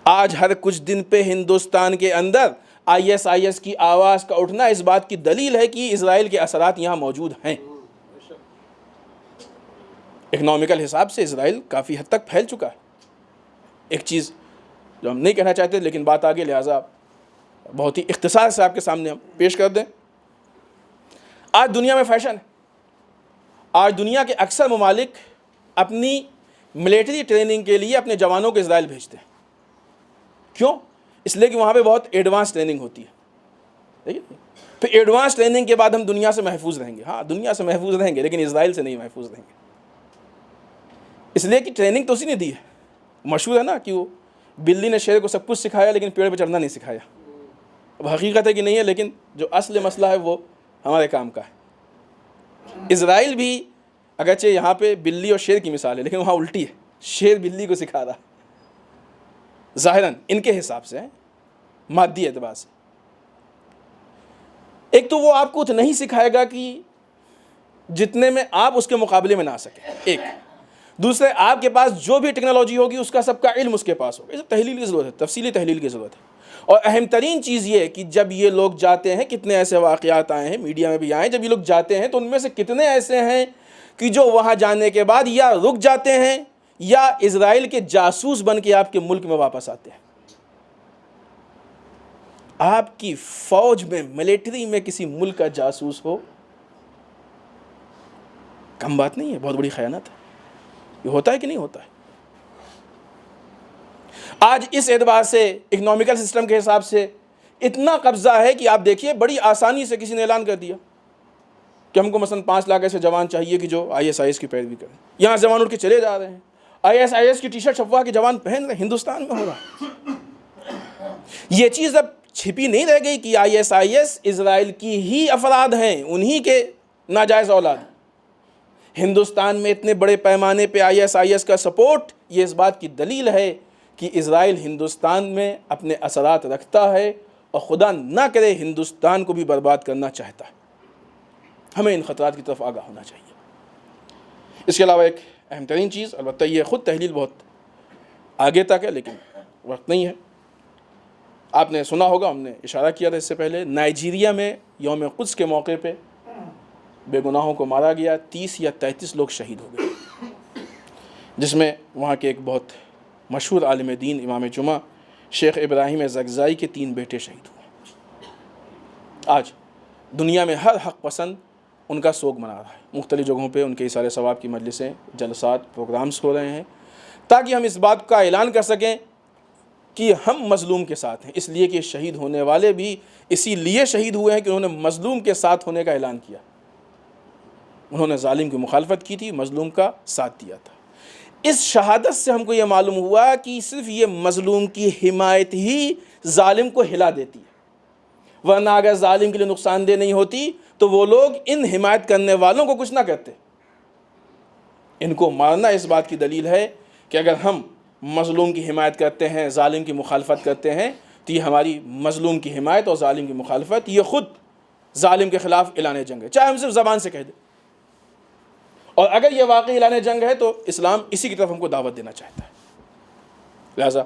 آج ہر کچھ دن پہ ہندوستان کے اندر ISIS کی آواز کا اٹھنا اس بات کی دلیل ہے کہ اسرائیل کے اثرات یہاں موجود ہیں. اکنامیکل حساب سے اسرائیل کافی حد تک پھیل چکا ہے. ایک چیز جو ہم نہیں کہنا چاہتے لیکن بات آگے، لہٰذا بہت ہی اختصار سے آپ کے سامنے ہم پیش کر دیں. آج دنیا میں فیشن ہے، آج دنیا کے اکثر ممالک اپنی ملٹری ٹریننگ کے لیے اپنے جوانوں کو اسرائیل بھیجتے ہیں. کیوں؟ اس لیے کہ وہاں پہ بہت ایڈوانس ٹریننگ ہوتی ہے. ٹھیک ہے. پھر ایڈوانس ٹریننگ کے بعد ہم دنیا سے محفوظ رہیں گے. ہاں دنیا سے محفوظ رہیں گے لیکن اسرائیل سے نہیں محفوظ رہیں گے. اس لیے کہ ٹریننگ تو اسی نے دی ہے. مشہور ہے نا کہ وہ بلی نے شیر کو سب کچھ سکھایا لیکن پیڑ پہ چڑھنا نہیں سکھایا. اب حقیقت ہے کہ نہیں ہے لیکن جو اصل مسئلہ ہے وہ ہمارے کام کا ہے. اسرائیل بھی اگرچہ یہاں پہ بلی اور شیر کی مثال ہے لیکن وہاں الٹی ہے. شیر بلی کو سکھا رہا ظاہراً ان کے حساب سے مادی اعتبار سے. ایک تو وہ آپ کو اتنا نہیں سکھائے گا کہ جتنے میں آپ اس کے مقابلے میں نہ آ سکیں. ایک دوسرے آپ کے پاس جو بھی ٹیکنالوجی ہوگی اس کا سب کا علم اس کے پاس ہوگا. اس تحلیل کی ضرورت ہے, تفصیلی تحلیل کی ضرورت ہے. اور اہم ترین چیز یہ ہے کہ جب یہ لوگ جاتے ہیں, کتنے ایسے واقعات آئے ہیں میڈیا میں بھی آئے ہیں, جب یہ لوگ جاتے ہیں تو ان میں سے کتنے ایسے ہیں کہ جو وہاں جانے کے بعد یا رک جاتے ہیں یا اسرائیل کے جاسوس بن کے آپ کے ملک میں واپس آتے ہیں. آپ کی فوج میں, ملٹری میں کسی ملک کا جاسوس ہو, کم بات نہیں ہے, بہت بڑی خیانت ہے. یہ ہوتا ہے کہ نہیں ہوتا ہے؟ آج اس اعتبار سے اکنامیکل سسٹم کے حساب سے اتنا قبضہ ہے کہ آپ دیکھیے بڑی آسانی سے کسی نے اعلان کر دیا کہ ہم کو مثلا 5 لاکھ ایسے جوان چاہیے کہ جو ISIS کی پیروی کریں. یہاں جوان اٹھ کے چلے جا رہے ہیں, ISIS کی ٹی شرٹ چھپوا کے جوان پہن رہے ہیں. ہندوستان میں ہو رہا. یہ چیز اب چھپی نہیں رہ گئی کہ ISIS اسرائیل کی ہی افراد ہیں, انہی کے ناجائز اولاد. ہندوستان میں اتنے بڑے پیمانے پہ ISIS کا سپورٹ, یہ اس بات کی دلیل ہے کہ اسرائیل ہندوستان میں اپنے اثرات رکھتا ہے اور خدا نہ کرے ہندوستان کو بھی برباد کرنا چاہتا ہے. ہمیں ان خطرات کی طرف آگاہ ہونا چاہیے. اس کے علاوہ ایک اہم ترین چیز, البتہ یہ خود تحلیل بہت آگے تک ہے لیکن وقت نہیں ہے. آپ نے سنا ہوگا, ہم نے اشارہ کیا تھا اس سے پہلے, نائجیریا میں یوم قدس کے موقع پہ بے گناہوں کو مارا گیا, 30 یا 33 لوگ شہید ہو گئے, جس میں وہاں کے ایک بہت مشہور عالم دین امام جمعہ شیخ ابراہیم زگزائی کے 3 بیٹے شہید ہوئے. آج دنیا میں ہر حق پسند ان کا سوگ منا رہا ہے. مختلف جگہوں پہ ان کے اثار ثواب کی مجلسیں, جلسات, پروگرامز ہو رہے ہیں تاکہ ہم اس بات کا اعلان کر سکیں کہ ہم مظلوم کے ساتھ ہیں. اس لیے کہ شہید ہونے والے بھی اسی لیے شہید ہوئے ہیں کہ انہوں نے مظلوم کے ساتھ ہونے کا اعلان کیا. انہوں نے ظالم کی مخالفت کی تھی, مظلوم کا ساتھ دیا تھا. اس شہادت سے ہم کو یہ معلوم ہوا کہ صرف یہ مظلوم کی حمایت ہی ظالم کو ہلا دیتی ہے, ورنہ اگر ظالم کے لیے نقصان دہ نہیں ہوتی تو وہ لوگ ان حمایت کرنے والوں کو کچھ نہ کرتے. ان کو مارنا اس بات کی دلیل ہے کہ اگر ہم مظلوم کی حمایت کرتے ہیں, ظالم کی مخالفت کرتے ہیں, تو یہ ہماری مظلوم کی حمایت اور ظالم کی مخالفت یہ خود ظالم کے خلاف اعلان جنگ ہے, چاہے ہم صرف زبان سے کہہ دیں. اور اگر یہ واقعی اعلان جنگ ہے تو اسلام اسی کی طرف ہم کو دعوت دینا چاہتا ہے. لہذا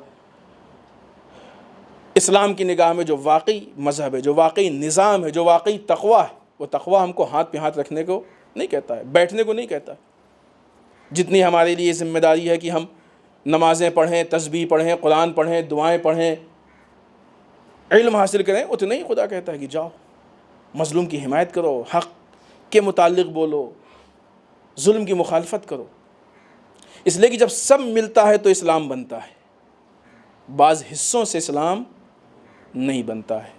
اسلام کی نگاہ میں جو واقعی مذہب ہے, جو واقعی نظام ہے, جو واقعی تقویٰ ہے, وہ تقویٰ ہم کو ہاتھ پہ ہاتھ رکھنے کو نہیں کہتا ہے, بیٹھنے کو نہیں کہتا ہے. جتنی ہمارے لیے ذمہ داری ہے کہ ہم نمازیں پڑھیں, تسبیح پڑھیں, قرآن پڑھیں, دعائیں پڑھیں, علم حاصل کریں, اتنا ہی خدا کہتا ہے کہ جاؤ مظلوم کی حمایت کرو, حق کے متعلق بولو, ظلم کی مخالفت کرو. اس لیے کہ جب سب ملتا ہے تو اسلام بنتا ہے, بعض حصوں سے اسلام نہیں بنتا ہے.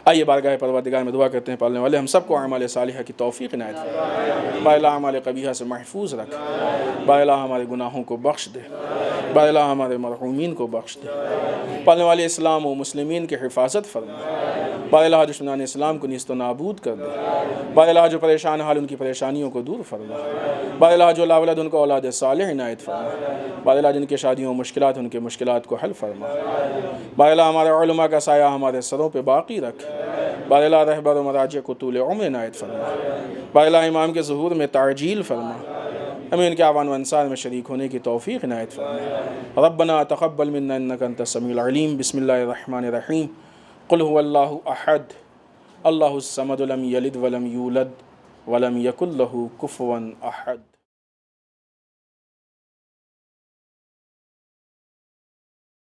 آئیے بارگاہ پروردگار میں دعا کرتے ہیں, پالنے والے ہم سب کو اعمال صالحہ کی توفیق عنایت فرما, با الہ اعمال قبیحہ سے محفوظ رکھ, با الہ ہمارے گناہوں کو بخش دے, با الہ ہمارے مرحومین کو بخش دے, پالنے والے اسلام و مسلمین کی حفاظت فرما, با الہ دشمنان اسلام کو نیست و نابود کر دے, با الہ جو پریشان حال ان کی پریشانیوں کو دور فرما, با الہ جو لا اولاد ان کو اولاد صالح عنایت فرما, با الہ جن کی شادیوں مشکلات ان کے مشکلات کو حل فرما, با الہ ہمارے علماء کا سایہ ہمارے سروں پہ باقی رکھ, با الہ رہبر و مراجع کو طول عمر عنایت فرما, با الہ امام کے ظہور میں تعجیل فرما, ہمیں ان کے اعوان و انصار میں شریک ہونے کی توفیق عنایت فرما. ربنا تقبل منا انک انت السمیع العلیم. بسم اللہ الرحمن الرحیم. قل هو اللہ احد اللہ الصمد لم یلد ولم یولد ولم یکن له کفوا احد.